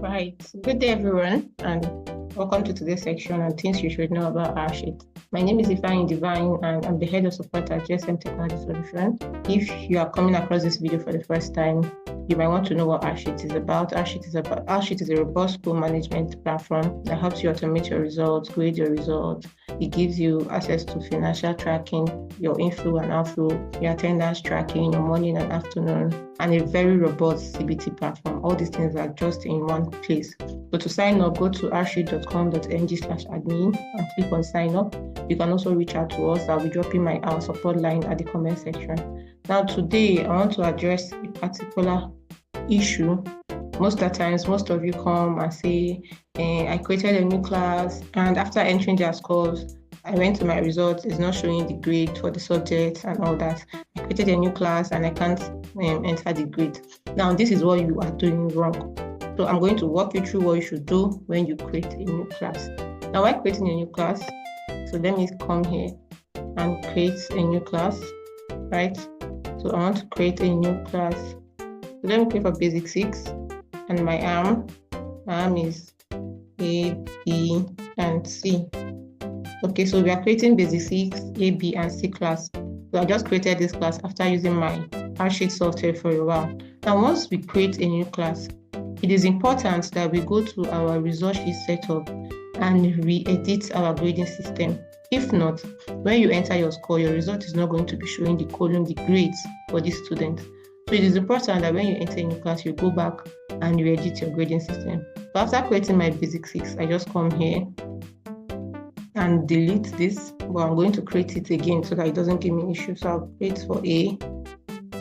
Right. Good day, everyone, and welcome to today's section on things you should know about rSheet. My name is Ifeanyi Divine, and I'm the head of support at GSM Technology Solution. If you are coming across this video for the first time, you might want to know what rSheet is about. rSheet is a robust school management platform that helps you automate your results, grade your results. It gives you access to financial tracking, your inflow and outflow, your attendance tracking, your morning and afternoon, and a very robust CBT platform. All these things are just in one place. So to sign up, go to rSheet.com.ng/admin and click on sign up. You can also reach out to us. I'll be dropping our support line at the comment section. Now today, I want to address a particular issue. Most of the times, most of you come and say, I created a new class, and after entering their scores, I went to my results, it's not showing the grade for the subject and all that. I created a new class and I can't enter the grade. Now, this is what you are doing wrong. So I'm going to walk you through what you should do when you create a new class. Now, while creating a new class, so let me come here and create a new class, right? So I want to create a new class. So let me click for basic 6 and my arm is A, B, and C. Okay, so we are creating basic 6, A, B, and C class. So I just created this class after using my rSheet software for a while. Now, once we create a new class, it is important that we go to our result sheet setup and re-edit our grading system. If not, when you enter your score, your result is not going to be showing the column, the grades for this student. So it is important that when you enter a new class, you go back and you edit your grading system. So after creating my basic 6, I just come here and delete this, but I'm going to create it again so that it doesn't give me issues. So I'll create for A,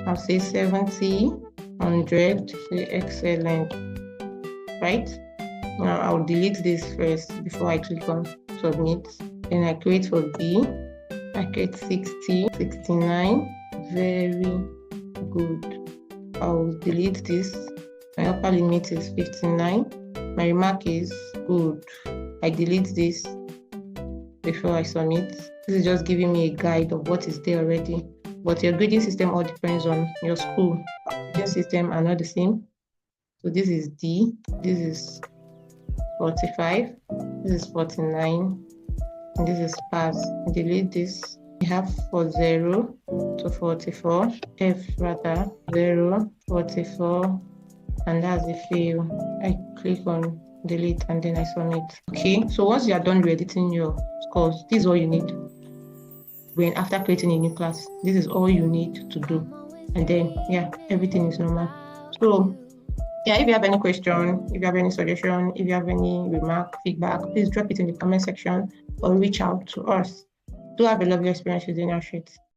I'll say 70, 100, say excellent, right? Now I'll delete this first before I click on submit. Then I create for B, I create 60, 69, very good. I'll delete this. My upper limit is 59. My remark is good. I delete this before I submit. This is just giving me a guide of what is there already. But your grading system all depends on your school. Grading system are not the same. So this is D, this is 45, this is 49, and this is pass. Delete this. We have for 0 to 44, F rather, 0, 44, and that's a fail. I click on delete and then I submit. Okay, so once you are done re-editing your scores, this is all you need. When after creating a new class, this is all you need to do. And then, yeah, everything is normal. So, yeah, if you have any question, if you have any suggestion, if you have any remark, feedback, please drop it in the comment section or reach out to us. Do have a lovely experience using rSheet.